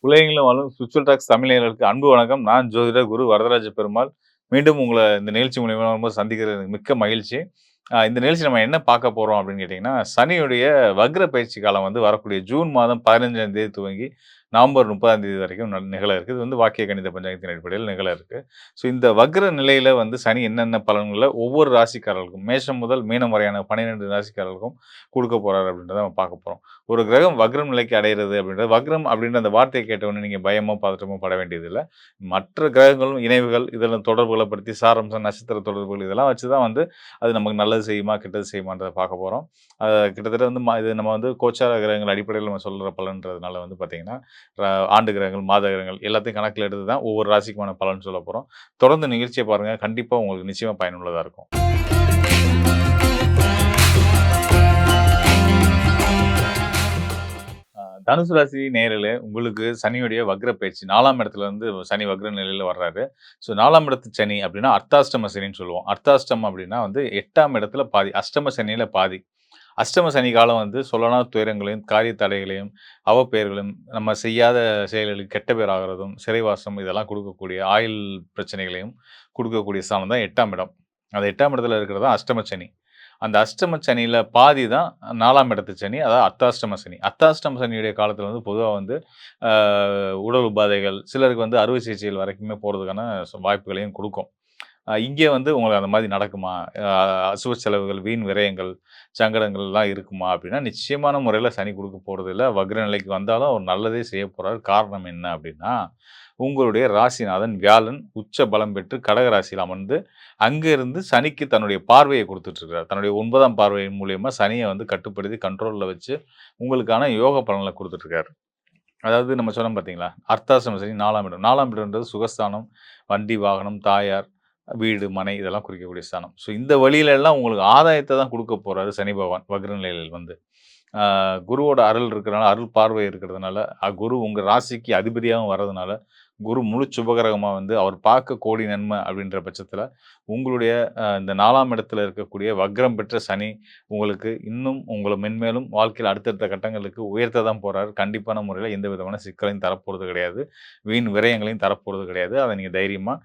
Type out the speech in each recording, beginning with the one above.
உலகெங்கிலும் வாழும் spiritual tax Tamil நேயர்களுக்கு அன்பு வணக்கம். நான் ஜோதிடர் குரு வரதராஜ பெருமாள். மீண்டும் உங்கள இந்த நிகழ்ச்சி மூலியமா ரொம்ப சந்திக்கிறது எனக்கு மிக்க மகிழ்ச்சி. இந்த நிகழ்ச்சி நம்ம என்ன பார்க்க போறோம் அப்படின்னு கேட்டீங்கன்னா, சனியுடைய வக்ர பயிற்சி காலம் வந்து வரக்கூடிய ஜூன் மாதம் 15ஆம் தேதி துவங்கி நவம்பர் 30ஆம் தேதி வரைக்கும் நிகழ இருக்கு. இது வந்து வாக்கிய கணித பஞ்சாங்கத்தின் அடிப்படையில் நிகழ இருக்கு. ஸோ இந்த வக்ர நிலையில வந்து சனி என்னென்ன பலன்கள ஒவ்வொரு ராசிக்காரர்களுக்கும் மேஷம் முதல் மீனம் வரையான 12 ராசிக்காரர்களுக்கும் குடுக்க போறாரு அப்படின்றத நம்ம பார்க்க போறோம். ஒரு கிரகம் வக்ரம் நிலைக்கு அடையிறது அப்படின்றது வக்ரம் அப்படின்ற அந்த வார்த்தையை கேட்டவுடனே நீங்க பயமோ, பதற்றமோ பட வேண்டியதில்ல. மற்ற கிரகங்களும் இணைவுகள் இதெல்லாம் தொடர்புகள படுத்தி சாராம்சம், நட்சத்திர தொடர்புகள் இதெல்லாம் வச்சு தான் வந்து அது நமக்கு நல்லது செய்யுமா, கெட்டது செய்யுமான்றத பார்க்க போறோம். கிட்டத்தட்ட வந்து இது நம்ம வந்து கோச்சார கிரகங்கள் அடிப்படையில நம்ம சொல்ற பலன்றதுனால வந்து பார்த்தீங்கன்னா, ர ஆண்டு கிரகங்கள், மாத கிரகங்கள் எல்லாத்தையும் கணக்கில எடுத்து தான் ஒவ்வொரு ராசிக்குமான பலன் சொல்லப் போறோம். தொடர்ந்து நிகழ்ச்சிய பாருங்க. கண்டிப்பா உங்களுக்கு நிச்சயமா பயனுள்ளதா இருக்கும். தனுசு ராசி நேயர்களே, உங்களுக்கு சனியுடைய வக்ர பயிற்சி 4ஆம் இடத்துல இருந்து சனி வக்ர நிலையில வர்றாரு. ஸோ 4ஆம் இடத்து சனி அப்டின்னா அர்த்தாஷ்டம சனின்னு சொல்லுவோம். அர்த்தாஷ்டமம் அப்டின்னா வந்து 8ஆம் இடத்துல பாதி. அஷ்டம சனியில பாதி. அஷ்டம சனி காலம் வந்து சொல்லனா துயரங்களையும், காரிய தடைகளையும், அவப்பெயர்களையும், நம்ம செய்யாத செயல்களுக்கு கெட்ட பேர் ஆகுறதும், சிறைவாசம் இதெல்லாம் குடுக்கக்கூடிய ஆயுள் பிரச்சனைகளையும் குடுக்கக்கூடிய ஸ்தானம் தான் 8ஆம் இடம். அந்த 8ஆம் இடத்துல இருக்கிறது தான் அஷ்டம சனி. அந்த அஷ்டம சனியில பாதி தான் 4ஆம் இடத்து சனி. அதாவது அர்த்தாஷ்டம சனி. அர்த்தாஷ்டம சனியுடைய காலத்துல வந்து பொதுவா வந்து அ உடல் உபாதைகள், சிலருக்கு வந்து அறுவை சிகிச்சைகள் வரைக்குமே போறதுக்கான வாய்ப்புகளையும் குடுக்கும். இங்கே வந்து உங்களுக்கு அந்த மாரி நடக்குமா? அ அசுவ செலவுகள், வீண் விரயங்கள், சங்கடங்கள்லாம் இருக்குமா? அப்டின்னா, நிச்சயமான முறையில சனி குடுக்க போறதில்ல. வக்ர நிலைக்கு வந்தாலும் அவர் நல்லதே செய்ய போறாரு. காரணம் என்ன அப்டின்னா, உங்களுடைய ராசிநாதன் வியாழன் உச்ச பலம் பெற்று கடக ராசியில அமர்ந்து, அங்க இருந்து சனிக்கு தன்னுடைய பார்வைய குடுத்துட்டு இருக்கிறார். தன்னுடைய 9ஆம் பார்வை மூலியமா சனிய வந்து கட்டுப்படுத்தி கண்ட்ரோல்ல வச்சு, உங்களுக்கான யோக பலன்கள குடுத்துட்டு இருக்காரு. அதாவது நம்ம சொன்னோம் பார்த்தீங்களா? அர்த்தாசிரம சனி 4ஆம் இடம். 4ஆம் இடம்ன்றது சுகஸ்தானம், வண்டி, வாகனம், தாயார், வீடு, மனை இதெல்லாம் குறிக்கக்கூடிய ஸ்தானம். ஸோ இந்த வழியில எல்லாம் உங்களுக்கு ஆதாயத்த தான் குடுக்க போறாரு சனி பகவான் வக்ர நிலையில் வந்து. ஆ குருவோட அருள் இருக்கிறனால, அருள் பார்வை இருக்கிறதுனால, குரு உங்க ராசிக்கு அதிபதியாவும் வர்றதுனால, குரு முழு சுபகிரகமா வந்து அவர் பார்க்க கோடி நன்மை அப்படின்ற பட்சத்தில, உங்களுடைய இந்த 4ஆம் இடத்துல இருக்கக்கூடிய வக்ரம் பெற்ற சனி, உங்களுக்கு இன்னும் உங்கள மென்மேலும் வாழ்க்கையில அடுத்தடுத்த கட்டங்களுக்கு உயர்த்த தான் போறாரு. கண்டிப்பான முறையில எந்த விதமான சிக்கலையும் தரப்போறது கிடையாது. வீண் விரயங்களையும் தரப்போறது கிடையாது. அத நீங்க தைரியமா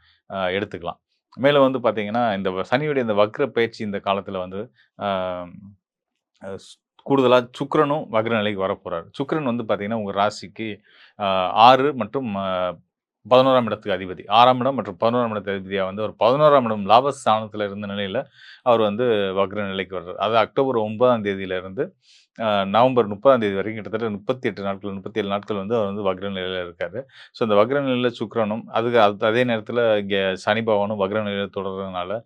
எடுத்துக்கலாம். மேலும் வந்து பார்த்தீங்கன்னா, இந்த சனியுடைய இந்த வக்ர பயிற்சி இந்த காலத்தில வந்து, ஆ அ ஸ் கூடுதலா சுக்கிரனும் வக்ர நிலைக்கு வரப்போறாரு. சுக்கிரன் வந்து பார்த்தீங்கன்னா, உங்க ராசிக்கு அ 6 மற்றும் 11ஆம் இடத்துக்கு அதிபதி. 6ஆம் இடம் மற்றும் 11ஆம் இடத்து அதிபதியா வந்து ஒரு 11ஆம் இடம் லாபஸ்தானத்தில இருந்த நிலையில, அவர் வந்து வக்ர நிலைக்கு வர்றாரு. அது அக்டோபர் 9ஆம் தேதியிலிருந்து நவம்பர் 30ஆம் தேதி வரைக்கும் கிட்டத்தட்ட 38 நாட்கள், 37 நாட்கள் வந்து அவர் வந்து வக்ர நிலையில இருக்காரு. ஸோ, அந்த வக்ர நிலையில சுக்கிரனும், அதே நேரத்தில இங்க சனி பகவானும் வக்ர நிலையில தொடர்றதுனால,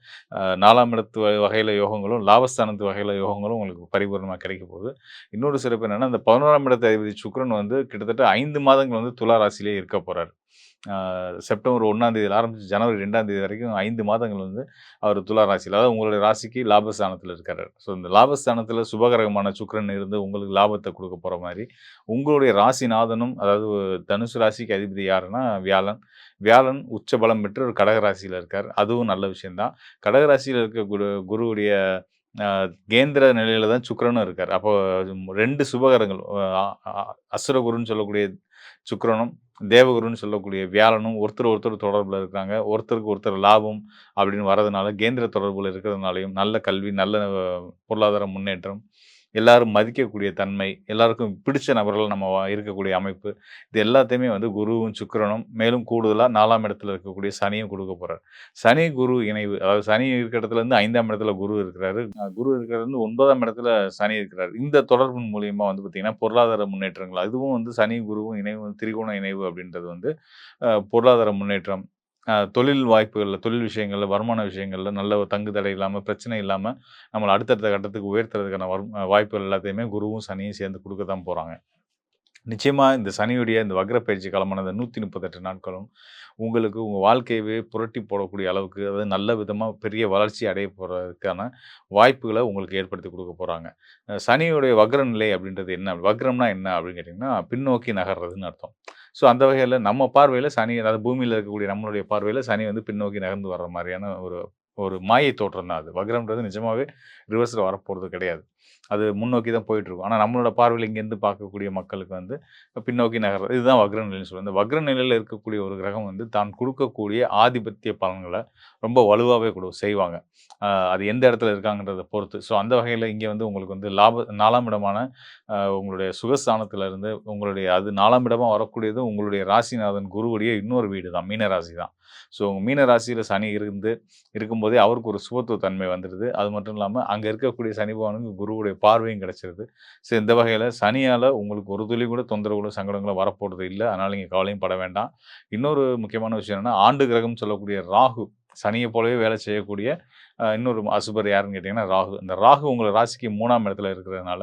4ஆம் இடத்து வகையில யோகங்களும், லாபஸ்தானத்து வகையில யோகங்களும் உங்களுக்கு பரிபூரணமா கிடைக்க போகுது. இன்னொரு சிறப்பு என்னன்னா, இந்த 11ஆம் இடத்து அதிபதி சுக்கிரன் வந்து கிட்டத்தட்ட 5 மாதங்கள் வந்து துலா ராசியிலேயே இருக்க போறாரு. ஆ செப்டம்பர் 1ஆம் தேதியில ஆரம்பிச்சு ஜனவரி 2ஆம் தேதி வரைக்கும் 5 மாதங்கள் வந்து அவர் துலா ராசியில, அதாவது உங்களுடைய ராசிக்கு லாபஸ்தானத்தில இருக்காரு. ஸோ இந்த லாபஸ்தானத்தில சுபகிரகமான சுக்கிரன் இருந்து உங்களுக்கு லாபத்த குடுக்க போற மாரி, உங்களுடைய ராசிநாதனும் அதாவது தனுசு ராசிக்கு அதிபதி யாருன்னா வியாழன். வியாழன் உச்ச பலம் பெற்று ஒரு கடக ராசியில இருக்கார். அதுவும் நல்ல விஷயம் தான். கடக ராசியில இருக்க குருவுடைய அ கேந்திர நிலையில தான் சுக்கிரனும் இருக்காரு. அப்போ 2 சுபகிரகங்கள் அ அ அசுரகுருன்னு சொல்லக்கூடிய சுக்கிரனும், தேவகுருன்னு சொல்லக்கூடிய வியாழனும் ஒருத்தர் ஒருத்தர் தொடர்புல இருக்காங்க. ஒருத்தருக்கு ஒருத்தர் லாபம் அப்படின்னு வரதுனால, கேந்திர தொடர்புல இருக்கிறதுனாலயும், நல்ல கல்வி, நல்ல பொருளாதார முன்னேற்றம், எல்லாரும் மதிக்கக்கூடிய தன்மை, எல்லாருக்கும் பிடிச்ச நபர்கள் நம்ம இருக்கக்கூடிய அமைப்பு, இது எல்லாத்தையுமே வந்து குருவும், சுக்கிரனும் மேலும் கூடுதலா 4ஆம் இடத்துல இருக்கக்கூடிய சனியும் குடுக்க போறாரு. சனி, குரு இணைவு, அதாவது சனி இருக்கிற இடத்துல இருந்து 5ஆம் இடத்துல குரு இருக்கிறாரு. குரு இருக்கிறது வந்து 9ஆம் இடத்துல சனி இருக்கிறாரு. இந்த தொடர்பின் மூலியமா வந்து பார்த்தீங்கன்னா, பொருளாதார முன்னேற்றங்கள் அதுவும் வந்து சனி, குருவும் இணைவு வந்து திரிகோண இணைவு அப்படின்றது வந்து பொருளாதார முன்னேற்றம், தொழில் வாய்ப்புகள்ல, தொழில் விஷயங்கள்ல, வருமான விஷயங்கள்ல நல்ல ஒரு தங்கு தடை இல்லாம, பிரச்சனை இல்லாம நம்மள அடுத்தடுத்த கட்டத்துக்கு உயர்த்துறதுக்கான வாய்ப்புகள் எல்லாத்தையுமே குருவும், சனியும் சேர்ந்து குடுக்க தான் போறாங்க. நிச்சயமா இந்த சனியுடைய இந்த வக்ர பயிற்சி காலமான இந்த 138 நாட்களும், உங்களுக்கு உங்க வாழ்க்கையவே புரட்டி போடக்கூடிய அளவுக்கு, அதாவது நல்ல விதமா பெரிய வளர்ச்சி அடைய போறதுக்கான வாய்ப்புகள உங்களுக்கு ஏற்படுத்தி குடுக்க போறாங்க. சனியுடைய வக்ர நிலை அப்படின்றது என்ன? வக்ரம்னா என்ன அப்படின்னு கேட்டீங்கன்னா, பின்னோக்கி நகர்றதுன்னு அர்த்தம். ஸோ அந்த வகையில நம்ம பார்வையில சனி, அதாவது பூமியில இருக்கக்கூடிய நம்மளுடைய பார்வையில சனி வந்து பின்னோக்கி நகர்ந்து வர்ற மாரியான ஒரு ஒரு மாயை தோற்றம் தான் அது. வக்ரம்ன்றது நிஜமாவே ரிவர்ஸ்ல வரப்போறது கிடையாது. அது முன்னோக்கி தான் போயிட்டுருக்கும். ஆனா நம்மளோட பார்வையில இங்கேருந்து பார்க்கக்கூடிய மக்களுக்கு வந்து பின்னோக்கி நகர்றது. இதுதான் வக்ர நிலைன்னு சொல்லுவோம். இந்த வக்ர நிலையில இருக்கக்கூடிய ஒரு கிரகம் வந்து தான் குடுக்கக்கூடிய ஆதிபத்திய பலன்கள ரொம்ப வலுவாவே செய்வாங்க. அது எந்த இடத்துல இருக்காங்கன்றத பொறுத்து. ஸோ அந்த வகையில இங்க வந்து உங்களுக்கு வந்து 4ஆம் இடமான உங்களுடைய சுகஸ்தானத்துல இருந்து உங்களுடைய அது 4ஆம் இடமா வரக்கூடியது உங்களுடைய ராசிநாதன் குருவுடைய இன்னொரு வீடு தான். மீன ராசி தான். ஸோ மீன ராசியில சனி இருக்கும்போதே அவருக்கு ஒரு சுபத்துவ தன்மை வந்துருது. அது மட்டும் இல்லாம அங்க இருக்கக்கூடிய சனி பகவானுக்கு குருவுடைய பார்வையும் கிடைச்சிருது. ஸோ இந்த வகையில சனியால உங்களுக்கு ஒரு துளி கூட தொந்தரவுகளோ, சங்கடங்களோ வரப்போறது இல்ல. அதனால நீங்க கவலையும் பட வேண்டாம். இன்னொரு முக்கியமான விஷயம் என்னன்னா, ஆண்டு கிரகம்னு சொல்லக்கூடிய ராகு, சனிய போலவே வேலை செய்யக்கூடிய இன்னொரு அசுபர் யாருன்னு கேட்டீங்கன்னா ராகு. இந்த ராகு உங்க ராசிக்கு 3ஆம் இடத்துல இருக்கிறதுனால,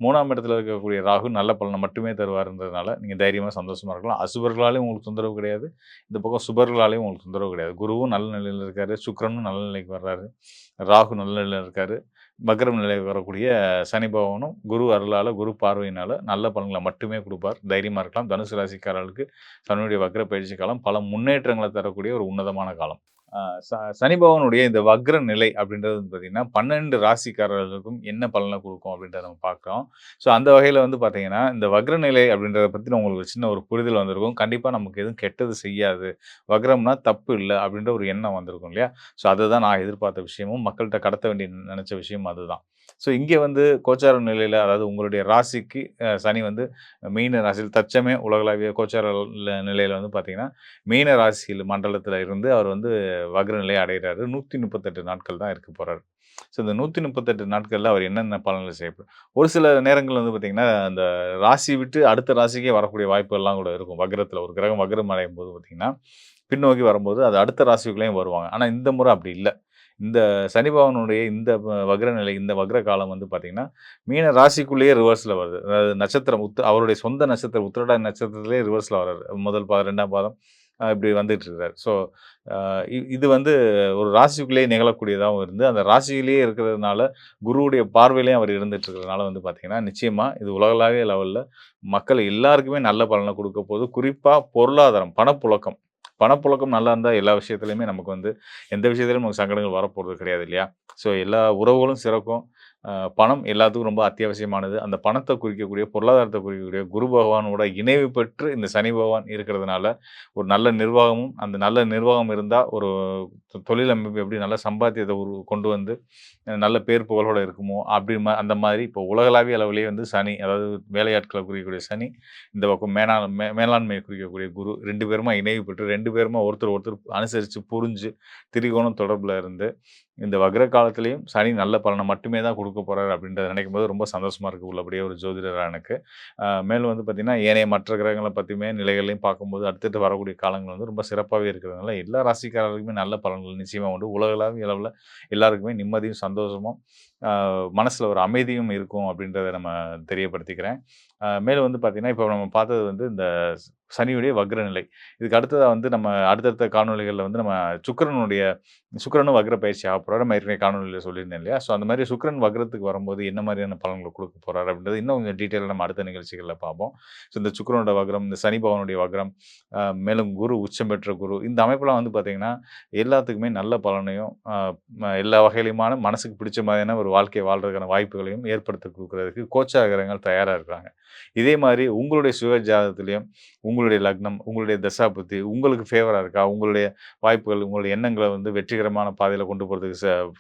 3ஆம் இடத்துல இருக்கக்கூடிய ராகு நல்ல பலன மட்டுமே தருவாருன்றதுனால, நீங்க தைரியமா, சந்தோஷமா இருக்கலாம். அசுபர்களாலயும் உங்களுக்கு தொந்தரவு கிடையாது. இந்த பக்கம் சுபர்களாலயும் உங்களுக்கு தொந்தரவு கிடையாது. குருவும் நல்ல நிலையில இருக்காரு. சுக்கிரனும் நல்ல நிலைக்கு வர்றாரு. ராகு நல்ல நிலையில இருக்காரு. வக்ரம் நிலைக்கு வரக்கூடிய சனி பகவானும் குரு அருளால, குரு பார்வையினால நல்ல பலன்கள மட்டுமே குடுப்பார். தைரியமா இருக்கலாம். தனுசு ராசிக்காரர்களுக்கு தன்னுடைய வக்ர பயிற்சி காலம் பல முன்னேற்றங்கள தரக்கூடிய ஒரு உன்னதமான காலம். ஆ ச சனி பகவானுடைய இந்த வக்ர நிலை அப்படின்றது வந்து பார்த்தீங்கன்னா, 12 ராசிக்காரர்களுக்கும் என்ன பலன குடுக்கும் அப்படின்றத நம்ம பார்க்குறோம். ஸோ அந்த வகையில வந்து பார்த்தீங்கன்னா, இந்த வக்ர நிலை அப்படின்றத பத்தின உங்களுக்கு ஒரு சின்ன ஒரு புரிதல் வந்திருக்கும். கண்டிப்பா நமக்கு எதுவும் கெட்டது செய்யாது. வக்ரம்னா தப்பு இல்ல அப்படின்ற ஒரு எண்ணம் வந்திருக்கும் இல்லையா? ஸோ அதுதான் நான் எதிர்பார்த்த விஷயமும், மக்கள்ட்ட கடத்த வேண்டிய நெனச்ச விஷயமும் அதுதான். ஸோ இங்கே வந்து கோச்சார நிலையில அதாவது உங்களுடைய ராசிக்கு சனி வந்து மீன ராசியில் தற்சமயம் உலகளாவிய கோச்சார நிலையில வந்து பார்த்தீங்கன்னா, மீன ராசியில் மண்டலத்தில இருந்து அவர் வந்து வக்ர நிலை அடைகிறாரு. 138 நாட்கள் தான் இருக்க போறாரு. ஸோ இந்த 138 நாட்கள்ல அவர் என்னென்ன பலன்கள் ஒரு சில நேரங்கள்ல வந்து பார்த்தீங்கன்னா, அந்த ராசி விட்டு அடுத்த ராசிக்கே வரக்கூடிய வாய்ப்புகள்லாம் கூட இருக்கும். வக்ரத்தில ஒரு கிரகம் வக்ரம் அடையும்போது பார்த்தீங்கன்னா, பின்னோக்கி வரும்போது அது அடுத்த ராசிக்குள்ளேயும் வருவாங்க. ஆனா இந்த முறை அப்படி இல்ல. இந்த சனி பகவானுடைய இந்த வக்ர நிலை, இந்த வக்ர காலம் வந்து பார்த்தீங்கன்னா, மீன ராசிக்குள்ளேயே ரிவர்ஸ்ல வருது. அதாவது நட்சத்திரம் அவருடைய சொந்த நட்சத்திரம் உத்திரட்டாதி நட்சத்திரத்திலேயே ரிவர்ஸ்ல வராரு. முதல் பாதம், 2ஆம் பாதம் இப்படி வந்துட்டு இருக்காரு. ஸோ அ இது வந்து ஒரு ராசிக்குள்ளேயே நிகழக்கூடியதாவும் இருந்து, அந்த ராசியிலேயே இருக்கிறதுனால, குருவுடைய பார்வையிலேயும் அவர் இருந்துட்டு இருக்கிறதுனால வந்து பார்த்தீங்கன்னா, நிச்சயமா இது உலகளாவிய லெவல்ல மக்கள் எல்லாருக்குமே நல்ல பலன குடுக்க போது. குறிப்பா பொருளாதாரம், பணப்புழக்கம். பணப்புழக்கம் நல்லா இருந்தா எல்லா விஷயத்திலயுமே நமக்கு வந்து எந்த விஷயத்திலும் நமக்கு சங்கடங்கள் வரப்போறது கிடையாது இல்லையா? ஸோ எல்லா உறவுகளும் சிறக்கும். அ பணம் எல்லாத்துக்கும் ரொம்ப அத்தியாவசியமானது. அந்த பணத்த குறிக்கக்கூடிய, பொருளாதாரத்த குறிக்கக்கூடிய குரு பகவானோட இணைவு பெற்று இந்த சனி பகவான் இருக்கிறதுனால, ஒரு நல்ல நிர்வாகமும், அந்த நல்ல நிர்வாகம் இருந்தா ஒரு தொழில் அமைப்பு எப்படி நல்ல சம்பாத்தியத்த கொண்டு வந்து நல்ல பேர் புகழோட இருக்குமோ, அப்படி அந்த மாதிரி இப்போ உலகளாவிய அளவிலேயே வந்து சனி, அதாவது வேலையாட்கள குறிக்கக்கூடிய சனி, இந்த பக்கம் மேலாண்மையை குறிக்கக்கூடிய குரு 2 பேருமா இணைவு பெற்று 2 பேருமா ஒருத்தர் ஒருத்தர் அனுசரிச்சு, புரிஞ்சு, திரிகோணம் தொடர்புல இருந்து இந்த வக்ர காலத்திலேயும் சனி நல்ல பலன மட்டுமே தான் குடுக்க போறாரு அப்படின்றத நினைக்கும்போது ரொம்ப சந்தோஷமா இருக்கு உள்ளபடியே ஒரு ஜோதிடரா எனக்கு. மேலும் வந்து பார்த்தீங்கன்னா, ஏனைய மற்ற கிரகங்கள பத்தியுமே நிலைகளையும் பார்க்கும்போது அடுத்தடுத்து வரக்கூடிய காலங்கள் வந்து ரொம்ப சிறப்பாவே இருக்கிறதுனால, எல்லா ராசிக்காரர்களுக்குமே நல்ல பலன்கள் நிச்சயமா உண்டு. உலகளாவிய அளவுல எல்லாருக்குமே நிம்மதியும், சந்தோஷமும், அ மனசுல ஒரு அமைதியும் இருக்கும் அப்படின்றத நம்ம தெரியப்படுத்திக்கிறேன். மேலும் வந்து பார்த்தீங்கன்னா, இப்போ நம்ம பார்த்தது வந்து இந்த சனியுடைய வக்ர நிலை. இதுக்கு அடுத்ததா வந்து நம்ம அடுத்தடுத்த காணொளிகள்ல வந்து நம்ம சுக்கிரனும் வக்ர பயிற்சி ஆகப் போறாரு. நம்ம ஏற்கனவே காணொளியில சொல்லியிருந்தேன் இல்லையா? ஸோ அந்த மாரி சுக்கிரன் வக்ரத்துக்கு வரும்போது என்ன மாரியான பலன்கள குடுக்க போறாரு அப்படின்றது இன்னும் கொஞ்சம் டீட்டெயிலா நம்ம அடுத்த நிகழ்ச்சிகள்ல பார்ப்போம். ஸோ இந்த சுக்கிரனோட வக்ரம், இந்த சனி பகவானுடைய வக்ரம், மேலும் குரு உச்சம் பெற்ற குரு இந்த அமைப்பெல்லாம் வந்து பார்த்தீங்கன்னா, எல்லாத்துக்குமே நல்ல பலனையும், எல்லா வகையிலுமான மனசுக்கு பிடிச்ச மாதிரியான ஒரு வாழ்க்கைய வாழ்றதுக்கான வாய்ப்புகளையும் ஏற்படுத்தி குடுக்குறதுக்கு கோச்சார கிரகங்கள் தயாரா இருக்காங்க. இதே மாரி உங்களுடைய சுய ஜாதகத்திலயும், உங்களுடைய லக்னம், உங்களுடைய தசாபுத்தி உங்களுக்கு ஃபேவரா இருக்கா? உங்களுடைய வாய்ப்புகள், உங்களுடைய எண்ணங்கள வந்து வெற்றிகரமான பாதையில கொண்டு போறதுக்கு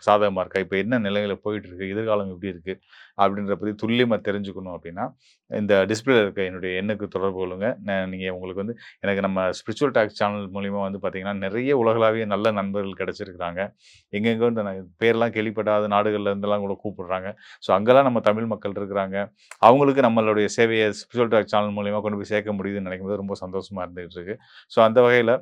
சாதகமா இருக்கா? இப்ப என்ன நிலையில போயிட்டுருக்கு? எதிர்காலம் எப்படி இருக்கு? அப்படின்றத பத்தி துல்லியமா தெரிஞ்சுக்கணும் அப்படின்னா, இந்த டிஸ்ப்ளேல இருக்க என்னுடைய எண்ணுக்கு தொடர்பு கொள்ளுங்க. நீங்க உங்களுக்கு வந்து எனக்கு நம்ம ஸ்பிரிச்சுவல் டாக்ஸ் சேனல் மூலியமா வந்து பார்த்தீங்கன்னா, நெறைய உலகளாவிய நல்ல நண்பர்கள் கிடைச்சிருக்கிறாங்க. எங்கெங்கோ இந்த பேர்லாம் கேள்விப்படாத நாடுகள்ல இருந்தெல்லாம் கூட கூப்பிடுறாங்க. ஸோ அங்கலாம் நம்ம தமிழ் மக்கள் இருக்கிறாங்க. அவங்களுக்கு நம்மளுடைய சேவைய ஸ்பிரிச்சுவல் டாக் சேனல் மூலியமா கொண்டு போய் சேர்க்க முடியுதுன்னு நினைக்கும்போது ரொம்ப சந்தோஷமா இருந்துகிட்டு இருக்கு. ஸோ அந்த வகையில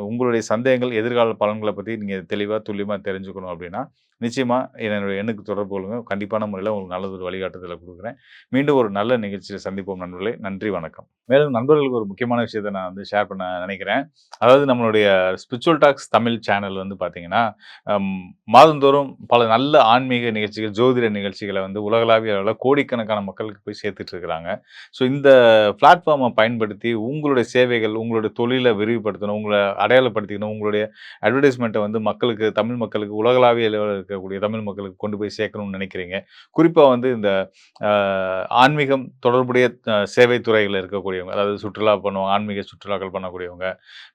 உங்களுடைய சந்தேகங்கள், எதிர்கால பலன்கள பத்தி நீங்க தெளிவா, துல்லியமா தெரிஞ்சுக்கணும் அப்படின்னா, நிச்சயமா என்னுடைய எண்ணுக்கு தொடர்பு கொள்ளுங்க. கண்டிப்பான முறையில உங்களுக்கு நல்லதொரு வழிகாட்டுதல குடுக்குறேன். மீண்டும் ஒரு நல்ல நிகழ்ச்சியில சந்திப்போம் நண்பர்களே. நன்றி, வணக்கம். மேலும் நண்பர்களுக்கு ஒரு முக்கியமான விஷயத்த நான் வந்து ஷேர் பண்ண நினைக்கிறேன். அதாவது நம்மளுடைய ஸ்பிரிச்சுவல் டாக்ஸ் தமிழ் சேனல் வந்து பார்த்தீங்கன்னா, அம் மாதந்தோறும் பல நல்ல ஆன்மீக நிகழ்ச்சிகள், ஜோதிட நிகழ்ச்சிகள வந்து உலகளாவிய அளவுல கோடிக்கணக்கான மக்களுக்கு போய் சேர்த்துட்டு இருக்கிறாங்க. ஸோ இந்த பிளாட்ஃபார்ம பயன்படுத்தி உங்களுடைய சேவைகள், உங்களுடைய தொழில விரிவுபடுத்தணும், உங்கள அடையாளப்படுத்திக்கணும், உங்களுடைய அட்வர்டைஸ்மென்ட்ட வந்து மக்களுக்கு, தமிழ் மக்களுக்கு, உலகளாவிய அளவுல இருக்கக்கூடிய தமிழ் மக்களுக்கு கொண்டு போய் சேர்க்கணும்னு நினைக்கிறீங்க. குறிப்பா வந்து இந்த அ ஆன்மீகம் தொடர்புடைய சேவை துறைகள்ல இருக்கக்கூடியவங்க, அதாவது சுற்றுலா பண்ணுவாங்க, ஆன்மீக சுற்றுலாக்கள் பண்ணக்கூடியவங்க,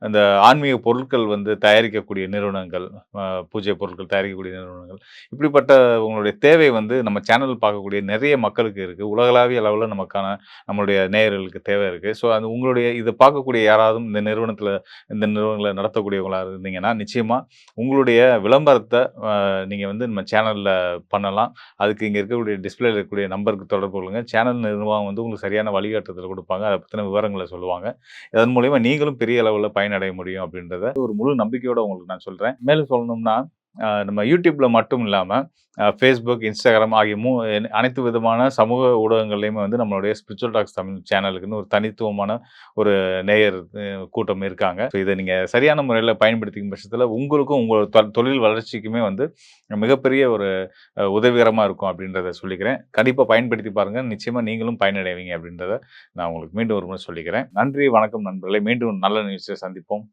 அந்த ஆன்மீக பொருட்கள் வந்து தயாரிக்கக்கூடிய நிறுவனங்கள், அ பூஜை பொருட்கள் தயாரிக்கக்கூடிய நிறுவனங்கள், இப்படிப்பட்ட உங்களுடைய தேவை வந்து நம்ம சேனல் பார்க்கக்கூடிய நிறைய மக்களுக்கு இருக்கு. உலகளாவிய அளவுல நம்மளுடைய நேயர்களுக்கு தேவை இருக்கு. ஸோ அது உங்களுடைய இத பார்க்கக்கூடிய யாராவதும் இந்த நிறுவனங்கள நடத்தக்கூடியவங்களா இருந்தீங்கன்னா, நிச்சயமா உங்களுடைய விளம்பரத்த நீங்க வந்து நம்ம சேனல்ல பண்ணலாம். அதுக்கு இங்க இருக்கக்கூடிய டிஸ்ப்ளேல இருக்கக்கூடிய நம்பருக்கு தொடர்பு கொள்ளுங்க. சேனல் நிர்வாகம் வந்து உங்களுக்கு சரியான வழிகாட்டுதல் குடுப்பாங்க. அத பத்தின விவரங்கள சொல்லுவாங்க. அதன் மூலியமா நீங்களும் பெரிய அளவுல பயனடைய முடியும் அப்படின்றத ஒரு முழு நம்பிக்கையோட உங்களுக்கு நான் சொல்றேன். மேலும் சொல்லணும்னா, நம்ம YouTubeல மட்டும் இல்லாம, Facebook, Instagram ஆகிய அனைத்து விதமான சமூக ஊடகங்கள்லயுமே வந்து நம்மளுடைய ஸ்பிரிச்சுவல் டாக்ஸ் தமிழ் சேனலுக்குன்னு ஒரு தனித்துவமான ஒரு நேயர் கூட்டம் இருக்காங்க. ஸோ இத நீங்க சரியான முறையில பயன்படுத்திக்கும் பட்சத்தில உங்களுக்கும் உங்களோட தொழில் வளர்ச்சிக்குமே வந்து மிகப்பெரிய ஒரு உதவிகரமா இருக்கும் அப்படின்றத சொல்லிக்கிறேன். கண்டிப்பா பயன்படுத்தி பாருங்க. நிச்சயமா நீங்களும் பயனடைவீங்க அப்படின்றத நான் உங்களுக்கு மீண்டும் ஒரு முறை சொல்லிக்கிறேன். நன்றி, வணக்கம் நண்பர்களே. மீண்டும் நல்ல நிகழ்ச்சியில சந்திப்போம்.